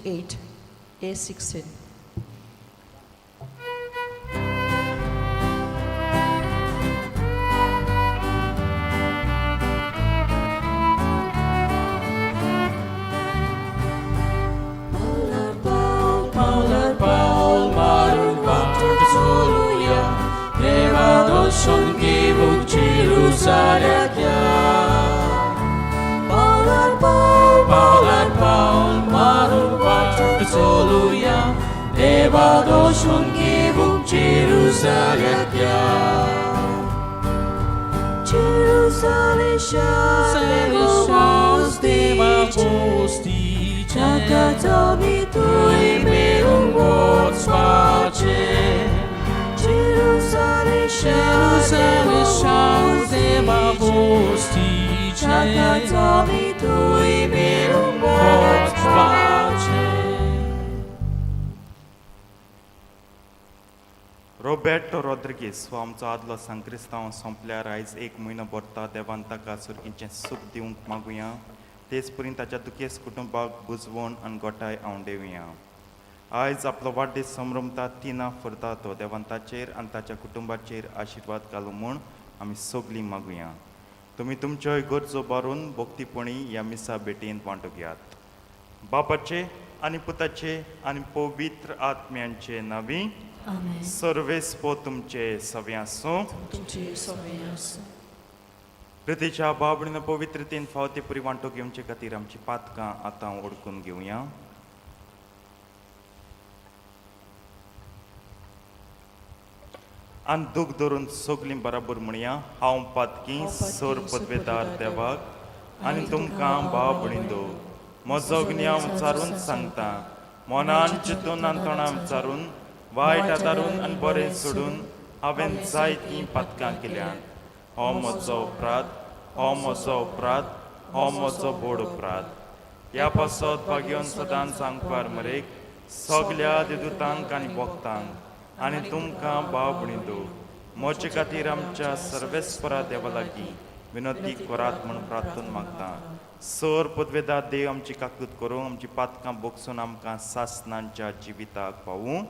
8, A16. Devadoshon givung Jerusalem Jerusalem shall bosti Chakatomi tui meung botspache Jerusalem shall bosti Chakatomi tui meung botspache. Roberto Rodrigues हो आमचो आदलो सांक्रिस्तांव सोंपल्यार आयज एक म्हयनो भरता देवान ताका सुरगीचें सूख दिवंक मागुया तेच परीन ताच्या दुखेस्त कुटुंबाक बुजवण आनी गोठाय हांव देवया आयज आपलो वाडदीस संभ्रमता तिना फुरता तो देवान ताचेर आनी ताच्या कुटुंबाचेर आशिर्वाद घालूं म्हूण आमी सगलीं मागुया तुमी तुमच्योय गरजो बारून भोक्तीपणी ह्या मिसा भेटेंत वांटो घेयात बापाचे आनी पुताचे आनी पवित्र आत्म्यांचे नांवी सर्वेस्पो तुमचे सव्यासो प्रितीच्या बाबडीन पवित्रतेन फावते पुरी वांटो घेवचे खातीर आमची पातकां आतां ओडकून घेवया आनी दूख धरून सगलीं बराबर म्हणया हांव पातकी सर पदवेदार देवाक आनी तुमकां बाबडींदो म्हजो ज्ञान विचारून सांगता मनान चिंतून आनी तोंडां विचारून वायट आदारून आनी बरें सोडून हांवें जायतीं पातकां केल्यात हो म्हजो अपराध हो म्हजो अपराध हो म्हजो बोड अपराध ह्या पासत भाग्योन सदांच सांगपार मरेक सगल्या देदूतांक आनी भक्तांक आनी तुमकां भाव भणिंदो म्हजे खातीर आमच्या सर्वेस्परा देवा लागीं विनंती करात म्हूण प्रार्थना मागता सर पदवेदार देव आमची काकूत करूं आमची पातकां बोगसून आमकां सासणांच्या जिविताक पावूं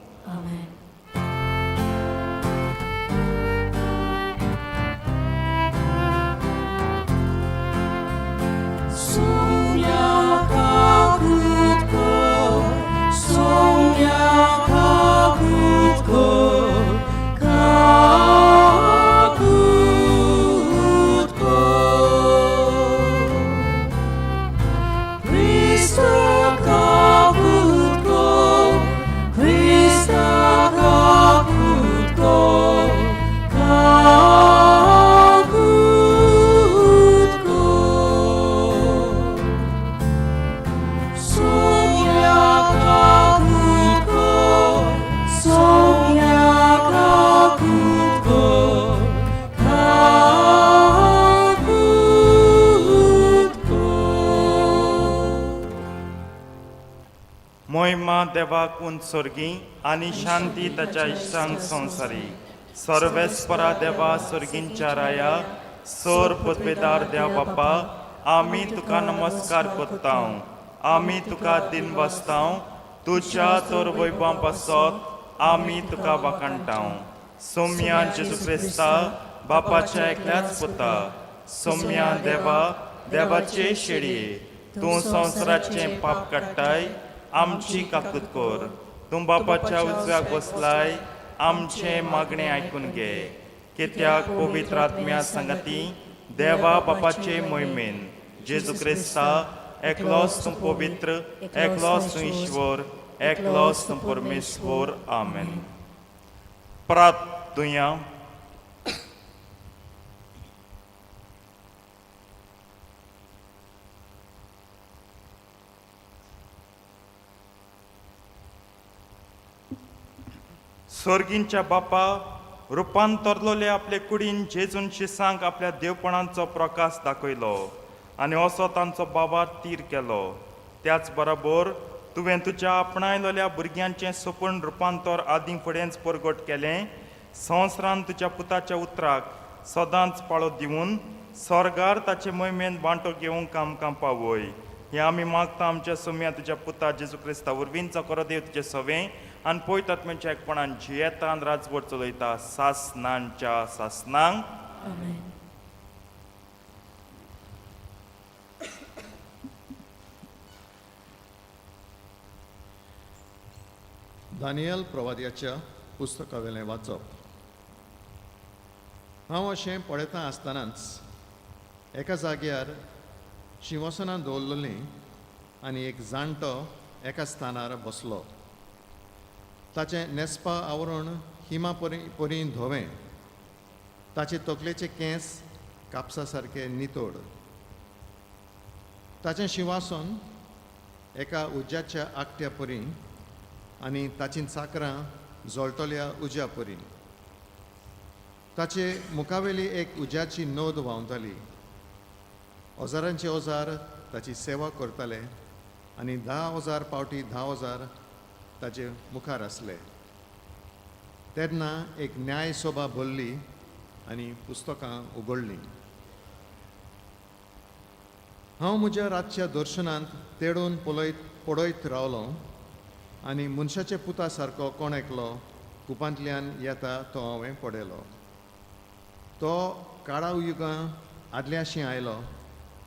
देवाक उंच स्वर्गी आनी शांती ताच्या इश्टांक संवसारी सर्वेस्परा देवा स्वर्गींच्या राया सर पदवेदार देव बापा आमी तुका नमस्कार करता आमी तुका दिन बसता तुज्या तोर वैभव पासत आमी तुका वाखाणटा सौम्या जेजू क्रिस्ता बापाच्या एकल्याच पुता सौम्या देवा देवाचे शेळये तूं संवसाराचें पाप काडटाय आमची काकूत कर तूं बापाच्या उजव्याक बसलाय आमचे मागणे आयकून घे कित्याक पवित्र आत्म्या संगती देवा बापाचे मोहिमेन जेजू क्रिस्ता एकलोच तूं पवित्र एकलोच तूं ईश्वर एकलोच तूं परमेश्वर आमेन प्रार्थुया स्वर्गींच्या बापा रुपांतरलोले आपले कुडीन जेजून शिसांक आपल्या देवपणांचो प्रकाश दाखयलो आनी असो तांचो बाबार तीर केलो त्याच बरोबर तुवें तुज्या आपणायलोल्या भुरग्यांचें सपून रुपांतर आदीं फुडेंच परगट केलें संवसारान तुज्या पुताच्या उतराक सदांच पाळो दिवन स्वर्गार ताचे मोहिमेन वांटो घेवंक आमकां पावय हे आमी मागता आमच्या सुम्या तुज्या पुता जेजू क्रिस्ता उर्वींचो करो देव तुजे सवे आनी पळयत आत्म्याच्या एकपणान जियेता आनी राजवट चलयता सासनांच्या सासनांक. Amen. दानियल प्रवाद्याच्या पुस्तकावेलें वाचप. हांव अशें पळयता आसतनाच एका जाग्यार शिंवासनां दवरलेलीं आनी एक जाणटो एका स्थानार बसलो. ताचें न्हेसपा आवरण हिमा परी धवें, ताचे तकलेचे केंस कापसा सारके नितोड. ताचें शिंवासन एका उज्याच्या आकट्या परी आनी ताचीं चाकरां जळटल्या उज्या परी. ताचे मुखावेली एक उज्याची नोद व्हांवताली. ओजारांचे ओजार ताची सेवा करताले आनी 10,000 पावटी 10,000 ताचे मुखार आसले. तेन्ना एक न्याय सोबा भरली आनी पुस्तकां उगडलीं. हांव म्हज्या रातच्या दर्शनांत तेडून पळयत रावलो आनी मनशाच्या पुता सारको कोण एकलो कुपांतल्यान येता तो हांवें पळयलो. तो काळा युगां आदल्याशीं आयलो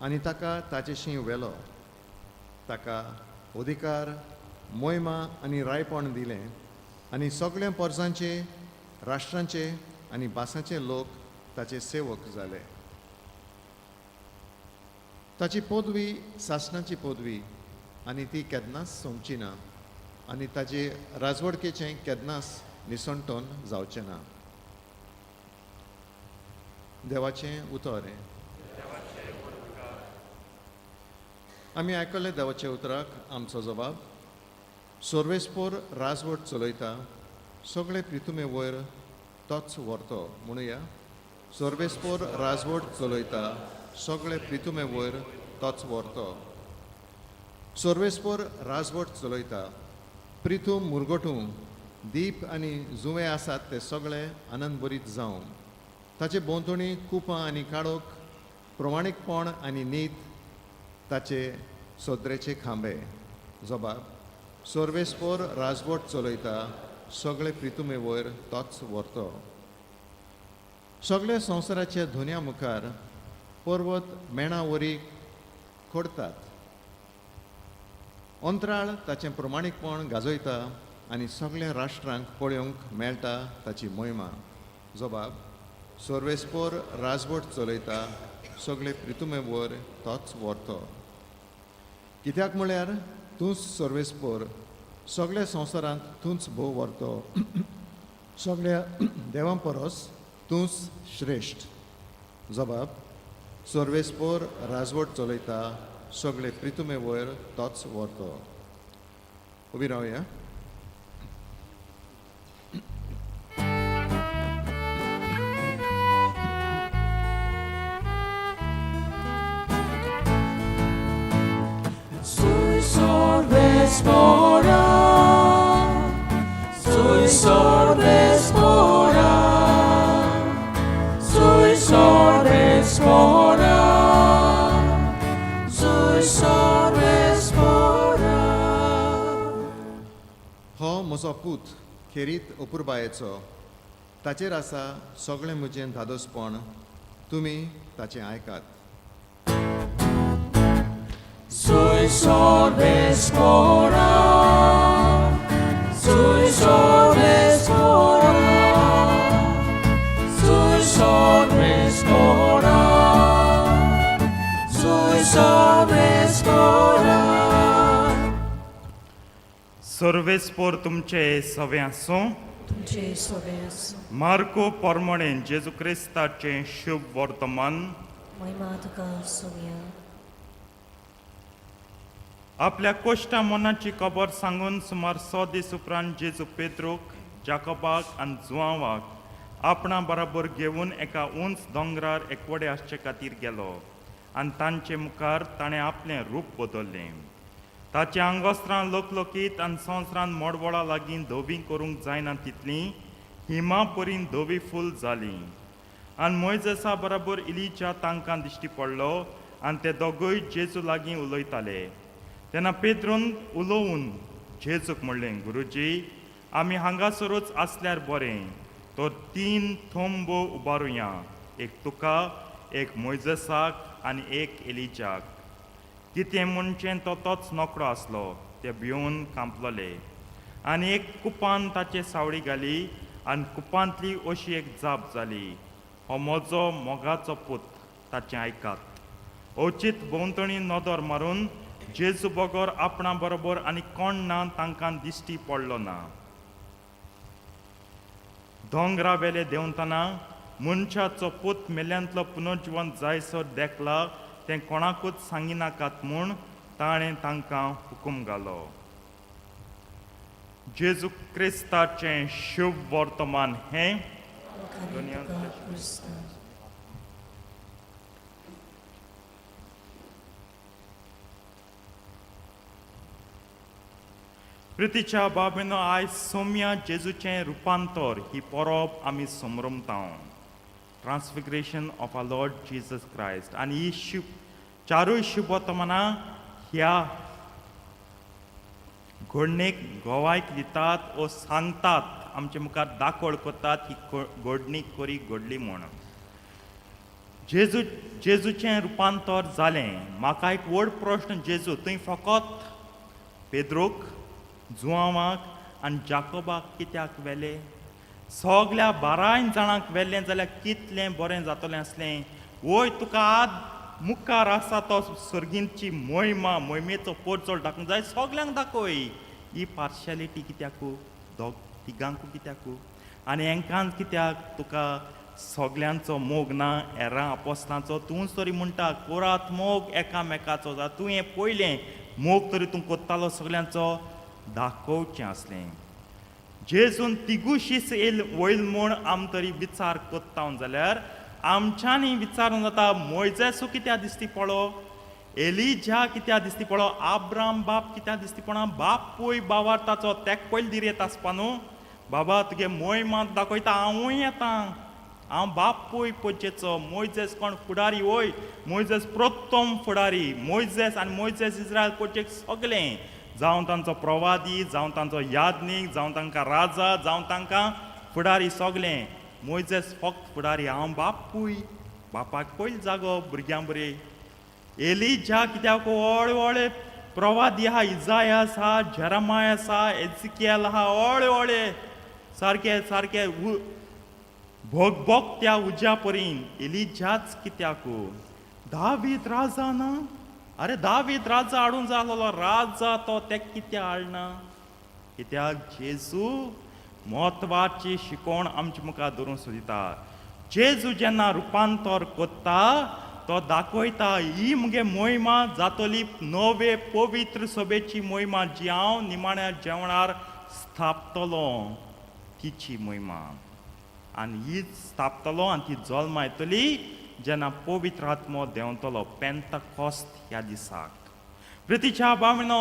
आनी ताका ताचेशीं व्हेलो. ताका अधिकार, मोहिमा आनी रायपण दिलें आनी सगळ्या परजांचे, राष्ट्रांचे आनी भासांचे लोक ताचे सेवक जाले. ताची पदवी सासणाची पदवी आनी ती केन्नाच सोंपची ना आनी ताचे राजवडकेचें केन्नाच निसंटोन जावचें ना. देवाचें उतर. आमी आयकल्ले देवाचे उतराक आमचो जबाब. सर्वेस्पोर राजवट चलयता, सगळे प्रितुमे वयर तोच व्हरतो. म्हणुया, सर्वेस्पोर राजवट चलयता, सगळे प्रितुमे वयर तोच व्हरतो. सर्वेस्पोर राजवट चलयता, प्रितूम मुरगोटूं, दीप आनी जुवे आसात ते सगळे आनंद भरीत जावं. ताचे भोंवतणी कुपां आनी काळोख, प्रमाणीकपण आनी नीत ताचे सोद्रेचे खांबे. जबाब. सर्वेस्पोर राजवट चलयता, सगळे प्रितुमे वयर तोच व्हरतो. सगळे संवसाराच्या धुन्या मुखार पर्वत मेणा वरी खोडतात. अंतराळ ताचें प्रमाणीकपण गाजयता आनी सगळ्या राष्ट्रांक पळोवंक मेळटा ताची मोहिमा. जबाब. सर्वेस्पोर राजवट चलयता, सगळे प्रितुमे वयर तोच व्हरतो. कित्याक म्हळ्यार तूंच सर्वेस्पोर, सगळ्या संवसारांत तूंच भोव व्हरतो. सगळ्या देवां परस तूंच श्रेश्ठ. जबाब. सर्वेस्पोर राजवट चलयता, सगळे प्रितुमे वयर तोच व्हरतो. उबी रावया. Sorvespora, soy sorvespora, soy sorvespora, soy sorvespora. हो म्हजो पूत खेरीत अपुरबायेचो, ताचेर आसा सगळें म्हजें धादोसपण. तुमी ताचें आयकात. Soy sorvespora, soy sorvespora, soy sorvespora, soy sorvespora. सर्वेस्पोर तुमचे सवे आसूं. तुमचे सोबे आसूं. मार्को पोरमोणें जेजू क्रिस्ताचें शुभ वर्तमान. महिमा तुका सोवया. आपल्या कोश्टा मनाची खबर सांगून सुमार 100 दीस उपरांत जेजू पेद्रूक, जाकोबाक आनी जुआंवाक आपणा बरोबर घेवन एका उंच दोंगरार एकवडे आसचे खातीर गेलो आनी तांचे मुखार ताणें आपलें रूप बदल्लें. ताच्या आंगोस्त्रां लोकलोकीत आनी संवसारांत मोडवळा लागीं धोबी करूंक जायना तितलीं हिमा परीन धोबी फूल जालीं. आनी मोयजेसा बरोबर इलिजा तांकां दिश्टी पडलो आनी ते दोगूय जेजू लागीं उलयताले. तेन्ना पेद्रून उलोवन जेजूक म्हणलें, गुरुजी, आमी हांगासरूच आसल्यार बरें. तो 3 थोंब उबारुया, एक तुका, एक मोइजेसाक आनी एक एलिजाक. कितें म्हणचें तो तोच नोकरो आसलो. ते भिवन कांपलोले. आनी एक कुपान ताचे सावळी घाली आनी कुपांतली अशी एक जाप जाली, हो म्हजो मोगाचो पूत, ताचें आयकात. अवचीत भोंवतणी नदर मारून जेजू बगर आपणा बरोबर आनी कोण ना तांकां दिश्टी पडलो ना. दोंगरा वेले देंवतना मनशाचो पूत मेल्यांतलो पुनर्जीवन जायसर देखला तें कोणाकूच सांगिनाकात म्हूण ताणें तांकां हुकूम घालो. जेजू क्रिस्ताचें शुभ वर्तमान हें वखाणी तुका क्रिस्ता. प्रितीच्या बाबीनो, आयज सौम्या जेजूचें रुपांतर ही परब आमी समरमतां. Transfiguration of our Lord Jesus Christ. आनी ही चारूय शुभ वर्तमानां ह्या घडणेक गोवायक दितात वा सांगतात, आमचे मुखार दाखोळ करतात ही घडणी खरी घडली म्हूण. जेजूचें रुपांतर जालें. म्हाका एक व्हड प्रश्न, जेजू तुवें फकत पेद्रूक, जुआंवाक आनी जाकोबाक कित्याक व्हेले? सगल्या 12 जाणांक व्हेल्लें जाल्यार कितलें बरें जातलें आसलें. वय तुका आद मुखार आसा तो सर्गींची मोहिमेचो पोरचोळ दाखोवंक जाय, सगल्यांक दाखय. ही पार्शियलिटी कित्याकू? तिगांकू कित्याकू? आनी हेंकांच कित्याक तुका सगल्यांचो मोग ना? हेरां अपोस्तांचो तूंच तरी म्हणटा कोरात मोग एकामेकाचो. तूं हें पयलें मोग तरी तूं कोत्तालो सगल्यांचो दाखोवचें आसलें. जेजून तिगूशीच वयल म्हूण आमी तरी विचार कोत्ता जाल्यार आमच्यांनी विचारूं जाता, मोइजेसू कित्याक दिश्टी पडलो? एलिजा कित्याक दिश्टी पडलो? आब्राम बाप कित्याक दिश्टी पडना? बापूय बावार्थाचो तेक पयलीं धीर येता आसपा न्हू. बाबा तुगे मोहिमा दाखयता, हांवूय येता, हांव बापूय पोचेचो. मोइजेस कोण? फुडारी. वय मोइजेस प्रथम फुडारी. मोइजेस इस्रायल पोचेक सगलें, जावं तांचो प्रवादी, जावं तांचो याज्ञीक, जावं तांकां राजा, जावं तांकां फुडारी सगलें. मोइजेस फक्त फुडारी, हांव बापूय. बापाक पयलीं जागो भुरग्यां बरें. एलिजा कित्याक? व्हडले व्हडले प्रवादी आहा, इजायास आहा, जेरमायास आहा, एजिकियल आहा, व्हडले सारके सारके भोगभोगत्या उज्या परीन. एलिजाच कित्याक? दावीद राजा ना? अरे दावीद राजा हाडूंक जाय आसलो, राजा तो तेक कित्याक हाडना? कित्याक? जेजू म्हत्वाची शिकोवण आमच्या मुखार दवरूंक सोदिता. जेजू जेन्ना रुपांतर कोत्ता तो दाखयता, ही मुगे मोहिमा जातली नवे पवित्र सभेची मोहिमा, जी हांव निमाण्या जेवणार स्थापतलो, तिची मोहिमा. आनी ही स्थापतलो आनी ती जल्मा येतली जेन्ना पवित्र आत्मो देंवतलो पेंतकॉस्ट ह्या दिसाक. प्रितीच्या भावनो,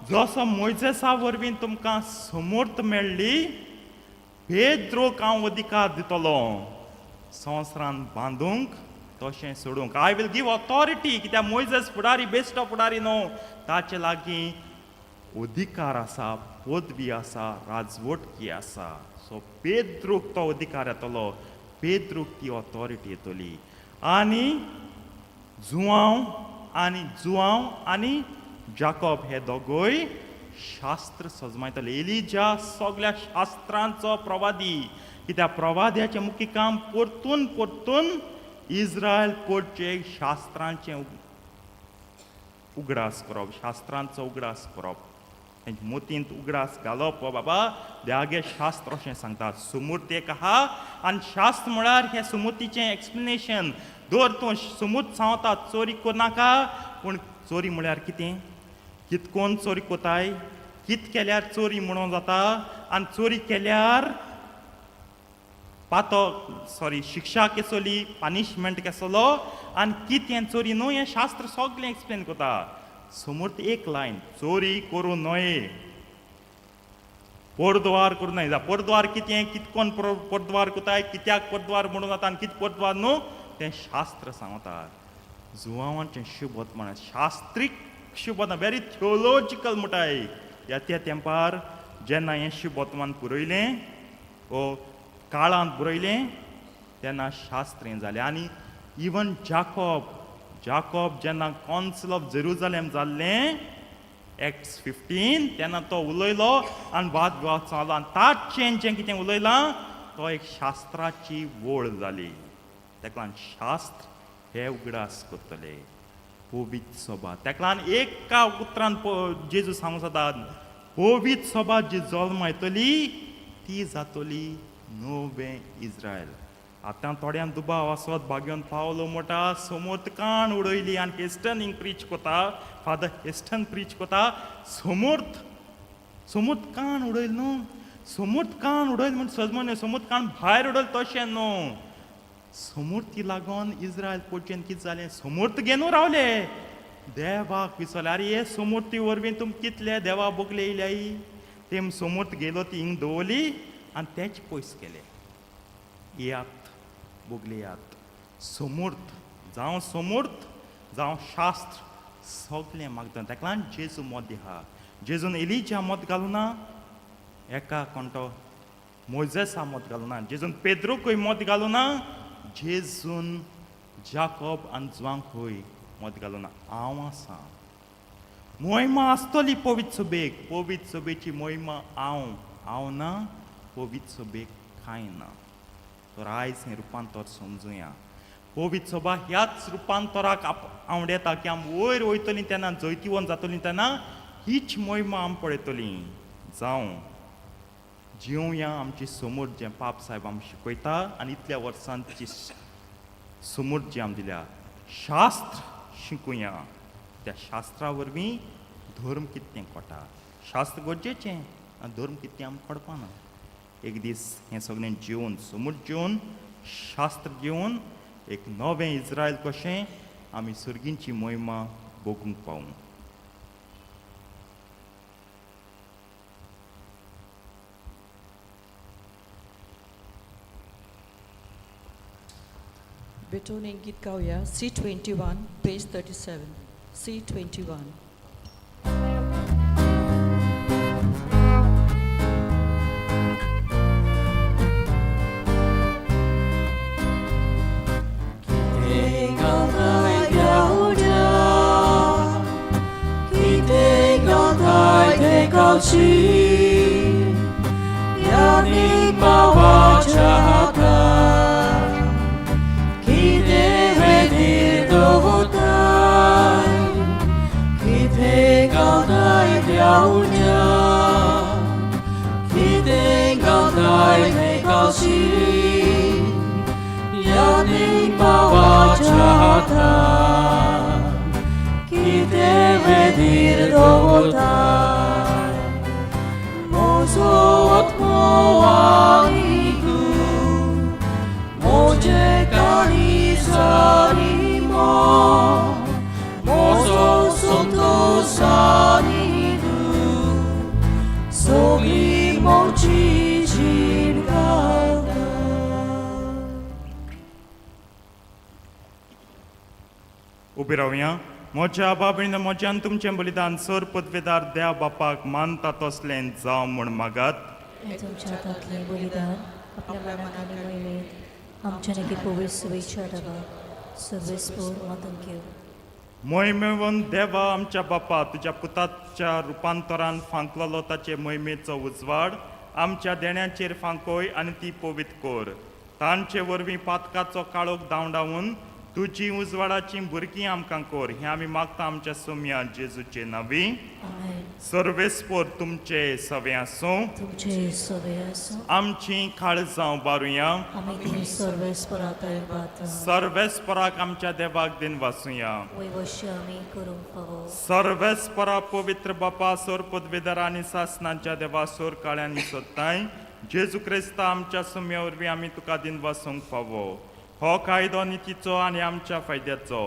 जसो मोइजेसा वरवीं तुमकां समर्थ मेळ्ळी, पेद्रूक हांव अधिकार दितलो संवसारान बांदूंक तशें सोडूंक. I will give authority. कित्याक मोइजेस फुडारी, बेश्टो फुडारी न्हू, ताचे लागीं अधिकार आसा, पदवी आसा, राजवटकी आसा. सो पेद्रूक तो अधिकार येतलो, पेद्रूक ती ऑथॉरिटी येतली. आनी जुआंव आनी जाकोब हे दोगूय शास्त्र सजमायतले. एलिजा सगल्या शास्त्रांचो प्रवादी. कित्याक प्रवाद्याचें मुख्य काम परतून परतून इस्रायल कोडचे शास्त्रांचें उगडास करप, शास्त्रांचो उगडास करप, तेंच्या मोतींत उगडास घालप. बाबा देवागे शास्त्र अशें सांगता. सुमूर्त एक आहा आनी शास्त्र म्हळ्यार हे सुमूर्तीचें एक्सप्लेनेशन. दर तूं सुमूर्त सांगता चोरी करनाका, पूण चोरी म्हळ्यार कितें, कितकोन चोरी कोताय, कित केल्यार चोरी म्हणून जाता, आनी चोरी केल्यार शिक्षा केसोली, पनिशमेंट केसलो, आनी कितें चोरी न्हू, हें शास्त्र सगळें एक्सप्लेन करता. समोर एक लायन, चोरी करूं न्हय, परद्वार करूं न्हय. परद्वार कितें, कितकोन परद्वार कोताय, कित्याक परद्वार म्हणून जाता आनी कितें परद्वार न्हू, तें शास्त्र सांगता. जुवांवांचें शुभ वर्तमान शास्त्रीक शुभ वर्तमान व्हेरी थियोलॉजिकल म्हणटाय ह्या त्या तेंपार जेन्ना हें शुभ वर्तमान पुरयलें वो काळांत बरयलें तेन्ना शास्त्र हें जालें आनी इवन जाकोब जेन्ना कॉन्सिल ऑफ जेरुझलेम जाल्लें एक्ट्स 15 तेन्ना तो उलयलो आनी वाद विवाद चाललो आनी ताचें जें कितें उलयलां तो एक शास्त्राची वळ जाली ताका लागून शास्त्र हे उगडास करतले पवित्र सभा ताका लागून एका उतरान जेजू सांगूं जाता पवित्र सभा जी जल्म येतली ती जातली नवे इस्रायल आतां थोड्यान दुबाव आसत भाग्योन पावलो मोठा समोर काण उडयली आनी हेस्टन हिंग प्रीच कोता फादर हेस्टन प्रीच कोता समोर काण उडयल न्हू समोर काण उडयल म्हण सजमन समोर काण भायर उडयल तशें न्हू समूर्ती लागून इस्रायल पोटचेन कितें जालें समूर्त घेवन रावले देवाक विचारलें आरे हे समूर्ती वरवीं तुम कितले देवा बोगले येयल्याय तेम समूर्त गेलो ती हिंग दवरली आनी तेच पयस केले यात बोगले यात समूर्त जावं शास्त्र सगळें मागता ताका लागून जेजू मत आहा जेजून एलिजा मत घालूं ना एका कोणतो मोजेसा मत घालूं ना जेजून पेद्रूकय मत घालूं ना जेजून जाकोब आनी जुवांकूय मत घालूं ना हांव आसां मोहिमा आसतली पवित्र सभेची मोहिमा हांव ना पवित्र सभेक कांय ना तर आयज हें रुपांतर समजुया पवित्र सभा ह्याच रुपांतराक आवडेता की आमी वयर वयतलीं तेन्ना जैतिवन जातलीं तेन्ना हीच मोहिमा आमी पळयतलीं जावं जिवया आमचे समोर जें पाप साहेब आमी शिकयता आनी इतल्या वर्सांची समोर जी आमी दिल्या शास्त्र शिकुया त्या शास्त्रा वरवीं धर्म कितें कोटा शास्त्र गरजेचें आनी धर्म कितें आमी कोडपाना एक दीस हें सगळें जिवन समोर जिवन शास्त्र जिवन एक नवें इस्रायल कशें आमी सर्गींची मोहिमा भोगूंक पावूं Betoning Git Gauya, C21, page 37. C21. Yanik bawa jahat Kite vedir dohutai Kite gaudai diaunya Kite gaudai nekasi Yanik bawa jahat Kite vedir dohutai Mozot moaiku Moje kali sarimo Mozo sonto sanidu Sogi mochi jirgada उबी रावया मोच्या बाबळीन मोच्यान तुमचें बलिदान sir पदवेदार देव बापाक मानता तसलें जावं म्हूण मागात हे तुमच्या हातांतलें बलिदान आपल्या मनाने महिमेत आमच्या नक्की पवित्र शुभेच्छा रवा सर्वेस्पोर मातून घेऊ मोहिमेवन देवा आमच्या बापा तुज्या पुताच्या रुपांतरान फांकलोलो ताचे मोहिमेचो उजवाड आमच्या देण्याचेर फांकोय आनी ती पवित्र कोर तांचे वरवीं पातकाचो काळोख धांवडावन तुजी उजवाडाची भुरगीं आमकां कोर हें आमी मागता आमच्या सोम्या जेजूचे नांवी आमेन सर्वेस्पोर तुमचे सवे आसूं तुमचे सवे आसूं आमची काळजां बारुया आमी ती सर्वेस्परात बात सर्वेस्पराक आमच्या देवाक दिन वाचुया वैवश्य आमी करूंक फावो सर्वेस्परा पवित्र बापा सोर पदवेदार आनी सासनाच्या देवा सोर काळ्यांनी सोदताय जेजू क्रिस्ता आमच्या सोम्या वरवीं आमी तुका दिन वाचूंक फावो हो कायदो नितीचो आनी आमच्या फायद्याचो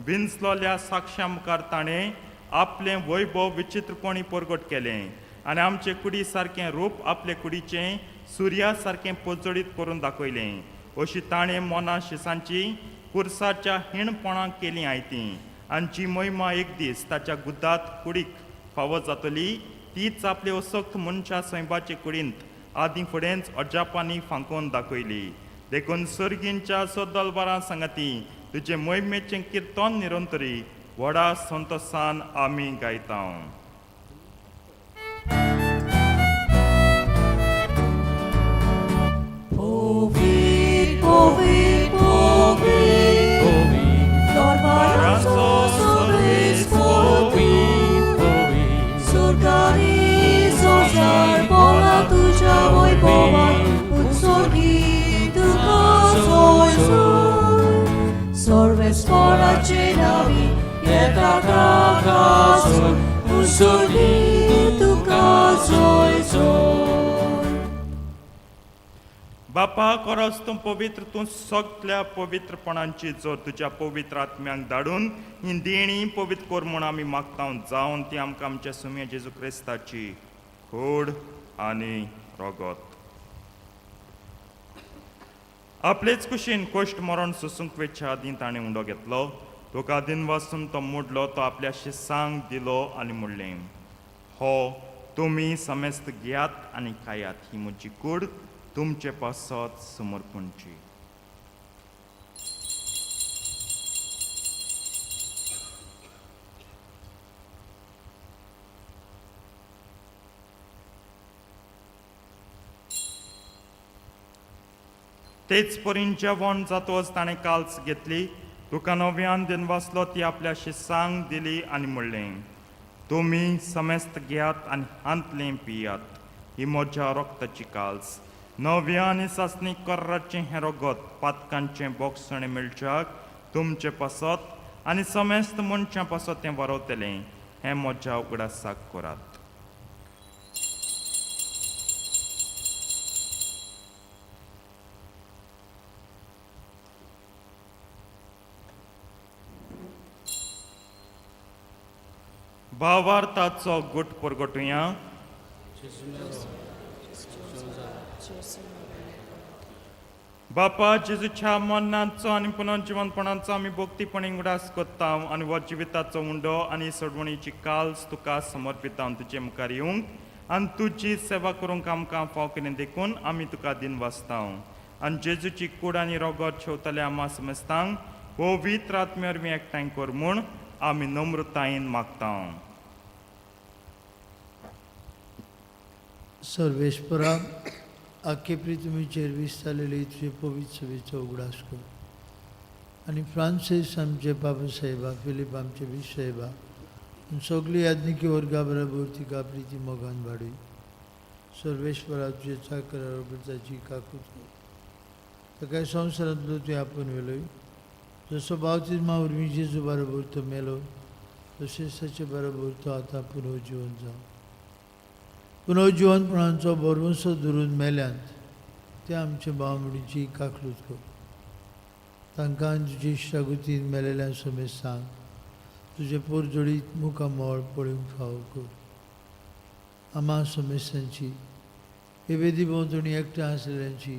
बिनसलोल्या साक्षां मुखार ताणें आपलें वैभव विचित्रपणी परगट केलें आनी आमचे कुडी सारकें रूप आपले कुडीचें सुर्या सारकें पोजडीत करून दाखयलें अशी ताणें मोना शिसांची कुर्साच्या हिणपणां केली आयती आनी जी मोहिमा एक दीस ताच्या गुदात कुडीक फावो जातली तीच आपले असक्त मनशा सैबाचे कुडींत आदीं फुडेंच अजापांनी फांकोवन दाखयली. देखून सर्गींच्या सदलबारां सांगाती तुजे मोहिमेचें किर्तन निरंतरी व्हडा संतोषान आमी गायता. Povit, povit, povit, Lord Barazo, Solis, povit, Surgari, Sozar, Bola tuja, voi boba, ut sorgi, tu kazoi sur, Sorves fora cenavi, eta kakazoi, ut sorgi, tu kazoi sur. बापा खरोच तूं पवित्र, तूं सगळ्या पवित्रपणांची जोर तुज्या पवित्र आत्म्यांक धाडून ही देणी पवित्र कोर म्हूण आमी मागता जावन ती आमकां आमच्या सुम्या जेजू क्रिस्ताची खोड आनी रगत. आपलेच कुशीन कोश्ट मरण सोसूंक वेच्या आदीं ताणें उंडो घेतलो. तुका दिन वाचून तो मोडलो, तो आपल्या शिसांक दिलो आनी म्हणलें, हो तुमी समेस्त घेयात आनी खायात, ही म्हजी कूड तुमचे पासत समर्पणची. तेच परीन जेवण जातोच ताणें काल्स घेतली, तुका नव्यान दिन वाचलो, ती आपल्या शिसांक दिली आनी म्हणलें, तुमी समेस्त घेयात आनी हांतलें पियात, ही म्हज्या रक्ताची काल्स. नव्या आनी सासणी कर्राचें हें रगत पातकांचें बोगसणें मेळच्याक तुमचें पासत आनी समेस्त मनशां पासत तें वारवतलें, हें म्हज्या उगडासाक करात. भावार्थाचो गुट परगटुया. बापा जेजूच्या मरणाचो आनी पुनर्जिवनपणाचो आमी भोक्तीपणी उगडास कोत्ता आनी हो जिविताचो उंडो आनी सोडवणीची काल्स तुका समर्पिता तुजे मुखार येवंक आनी तुजी सेवा करूंक आमकां फाव केलें देखून आमी तुका दिन वाचता. आनी जेजूची कूड आनी रगत शेवतले आम्हा समेस्तांक पवित्र आत्मे वरवीं एकठांय कर म्हूण आमी नम्रतायेन मागता. सर्वेश्वरा, आख्खे पृथ्वीचेर विस्तारलेली तुजे पवित्र सभेचो उगडास कर आनी फ्रांसीस आमचे बाबासाहेबा, फिलीप आमचे विसाहेबा आनी सगळी याज्ञिकी वर्गा बरोबर तिका प्रिती मोगान वाडय. सर्वेश्वरा, तुजे चाकरा रोबर्ताची काकूट कर, ताका संवसारांतलो तुवें आपोवन व्हेलोय. जसो बावतिजमा वरवीं जेजू बरोबर तो मेलो, तशेंच ताचे बरोबर तो आतां पुनर्जीवन जावं. पुनर्जीवनपणाचो बरवंसो धरून मेल्यांत ते आमचे भावमणीची काकलूत कर. तांकां तुजे शागुतीन मेलेल्या समेत सांग, तुजे पोरजोडीत मुखामोळ पळोवंक फाव कर. आम्हा समेस्तांची हे वेदी भोंवतणी एकठांय आसलेल्यांची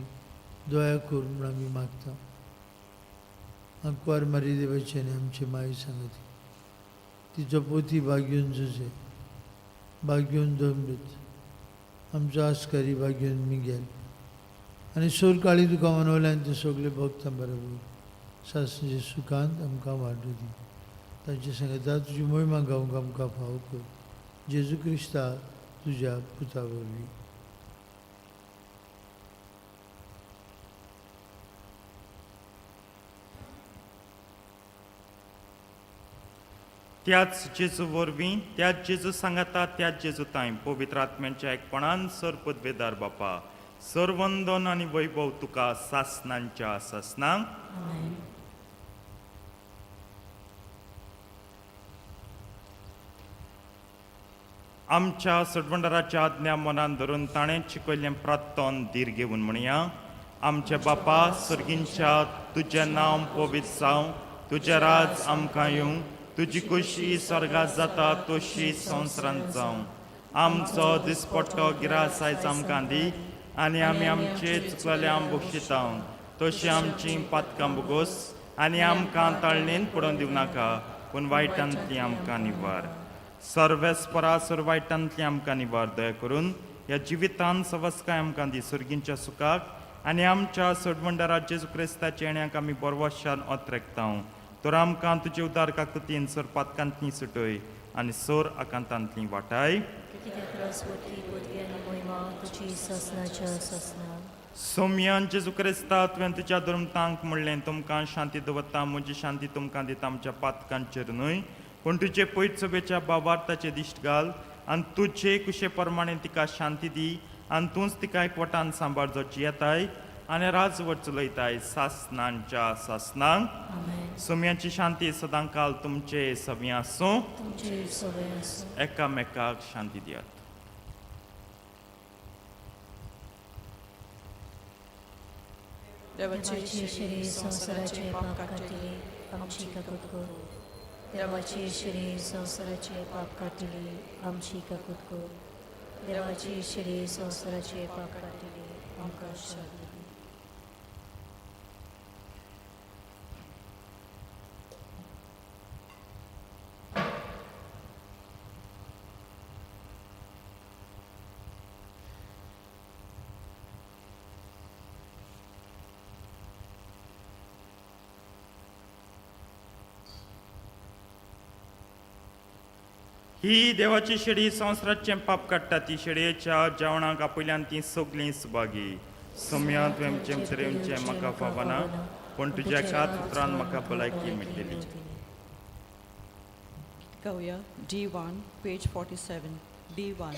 दया कर म्हूण आमी मागता. आंकवार मारी देवाचे आनी आमचे माई सांगाती, तिचो पोती भाग्योन झुजे, भाग्योन दोमृत, आमचो आस्कारी भाग्योन मिगेल आनी सोर काळी तुका मनवल्यान ते सगळे भक्तां बरोबर सासणेच्या सुखांत आमकां वाडूं दी. तांचे सांगता तुजी मोहिमा गावंक आमकां फाव कर. जेजू क्रिस्ता तुज्या पुता वरवीं. त्याच जेजू वरवीं, त्याच जेजू सांगाता, त्याच जेजू ताईं पवित्र आत्म्याच्या एकपणान सर पदवेदार बापा, सर्वंदन आनी वैभव तुका सासणांच्या सासणांक. आमच्या सडवंडराच्या आज्ञा मनान धरून ताणें शिकयल्लें प्रार्थन धीर घेवन म्हणया. आमचे बापा सर्गींच्या, तुजें नांव पवित्र जावं, तुजें राज आमकां येवं, तुजी खुशी स्वर्गांत जाता तशी संवसारांत जावं. आमचो दिसपट्टो गिरास आयज आमकां दी आनी आमी आमचे चुकलेल्यांक बक्षिता तशी आमची पातकां बोगोस आनी आमकां तळणेन पडोवन दिवं नाका पूण वायटांतली आमकां निवार सर्वेस्परासुर वायटांतली आमकां निवार दया करून ह्या जिवितांत सवस्काय आमकां दी सुर्गींच्या सुखाक आनी आमच्या सोडवंडरा जेजू क्रिस्ताच्या येण्याक आमी बरवशान ओतरेकतांव तर आमकां तुजे उदार काकुतीन सोर पातकांतली सुटय आनी सोर आकांतांतली वाटाय कित्याक रसवती पदवी आनी महिमा तुजी ससनाच्या ससना सौम्यान जेजू क्रिस्ता तुवें तुज्या धर्मतांक म्हणलें तुमकां शांती दवरता म्हजी शांती तुमकां दिता आमच्या पातकांचेर न्हय पूण तुजे पयत सभेच्या भावार्थाचेर दिश्ट घाल आनी तुजे कुशे प्रमाणे तिका शांती दी आनी तूंच तिका एकवटान सांबाळ जावची येताय आनी राजवट चलयताय सासनांच्या सासनांक आमेन सौम्याची शांती सदां काल तुमचे सव्या आसूं तुमचे सवय आसूं एकामेकाक शांती दियात देवाचे श्री संसाराचे पाप काटिले आमची काकूत कर देवाचे श्री संसाराचे पाप काटिले आमची काकूत कर देवाचे श्री संसाराचे पाप काटिले आमकां शांती दी. ही देवाची शेडी संवसाराचें पाप काडटा ती शेडयेच्या जेवणाक आपयल्यान ती सगलीं सुभागी सौम्या तुवें जेमचें म्हाका फावना पूण तुज्या कात पुत्रान म्हाका भलायकी मेळटली Gauya, D1, page 47, D1.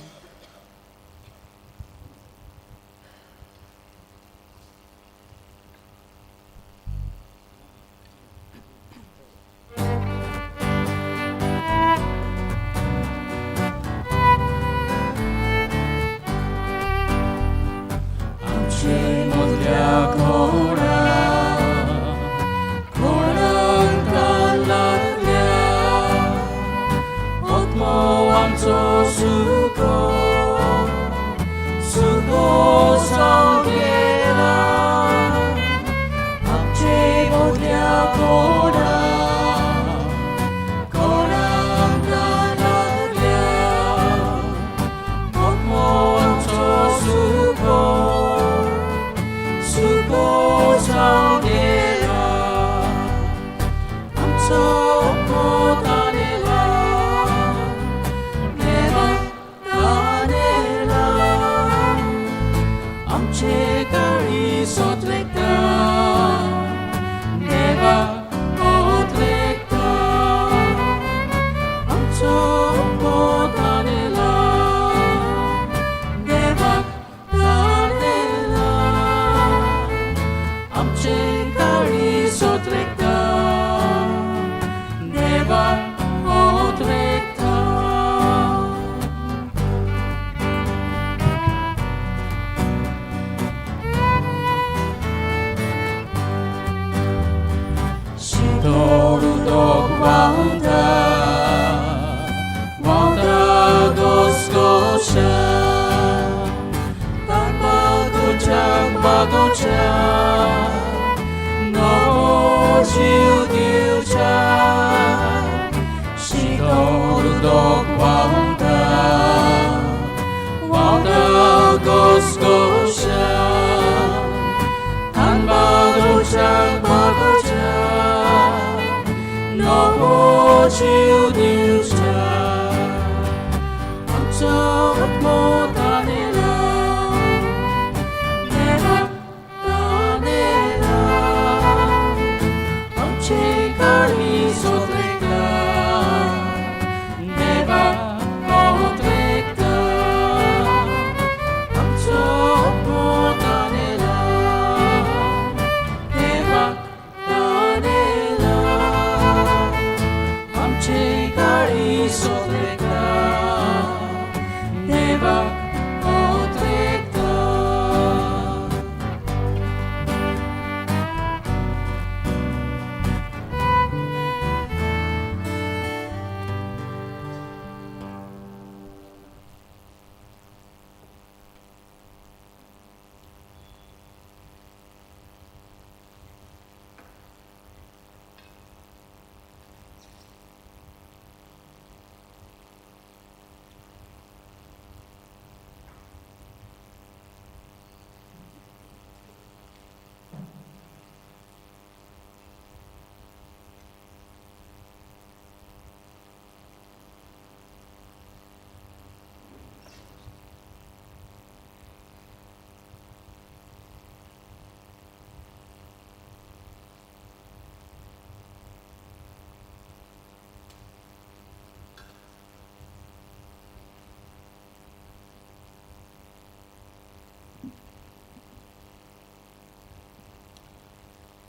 Take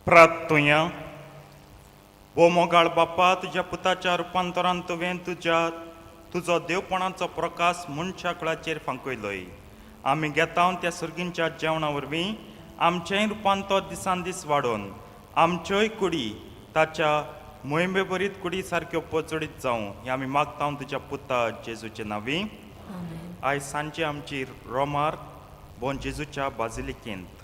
प्रार्थूया. ओ मोगाळ बाप्पा, तुझ्या पुताच्या रुपांतरान तुवें तुजो देवपणाचो प्रकाश मनशा कुळाचेर फांकयलोय. आमी घेता त्या सुर्गींच्या जेवणा वरवीं आमचेंय रुपांतर दिसान दीस वाडोवन आमच्योय कुडी ताच्या मोहिमे बरीत कुडी सारक्यो पोचडीत जावं हें आमी मागता तुज्या पुता जेजूचे नांवी. आमेन. आयज सांजची आमची रोमार बोन जेजूच्या बाजिलिकेंत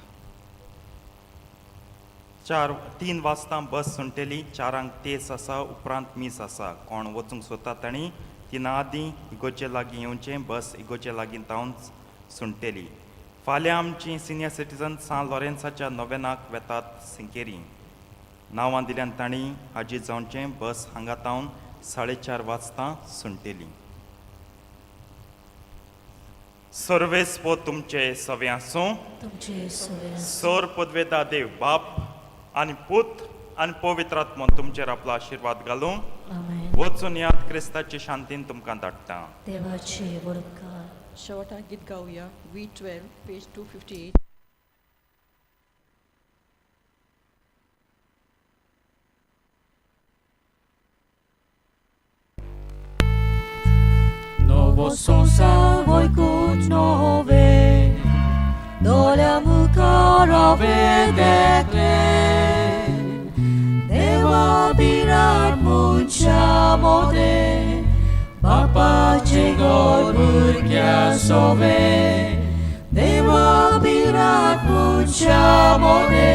3 वाजता बस सुंटेली. 4 तेस आसा, उपरांत मीस आसा. कोण वचूंक सोदता तांणी 3 आदीं इगोचे लागीं येवचें. बस इगोचे लागीं तावन सुंटेली. फाल्यां आमची सिनियर सिटीजन सान लॉरेन्साच्या नोवेनाक वेतात सिंकेरी. नांवां दिल्यान तांणी हाजीर जावचें. बस हांगा तावन 4:30 वाजता सुंटेली. सर्वेस्पो तुमचे सवे आसूं. तुमचे सुवे सोर पदवेदा देव बाप आनी पूत आनी पवित्र आत्मो तुमचेर आपलो आशिर्वाद घालूं. आमेन. वचून याद क्रिस्ताची शांतीन तुमकां धाडटा. देवाचे वडकार. शेवटाक गीत गावया. V12, page 258. Novo sonsa voi kuć nove, doля mukara vedekle. Deva birat munca mode, Bapa cengor burkya sove. Deva birat munca mode,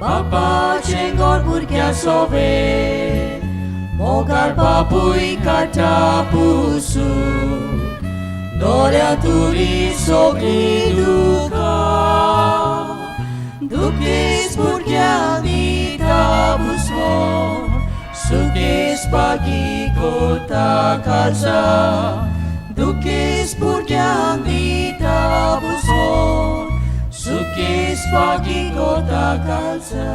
Bapa cengor burkya sove. Mogar papui kata pusu, doria turi sogni duka. Dukis burgyani tabusmo, sukis pagi kota kalsa. Dukis burgyani tabusmo, sukis pagi kota kalsa.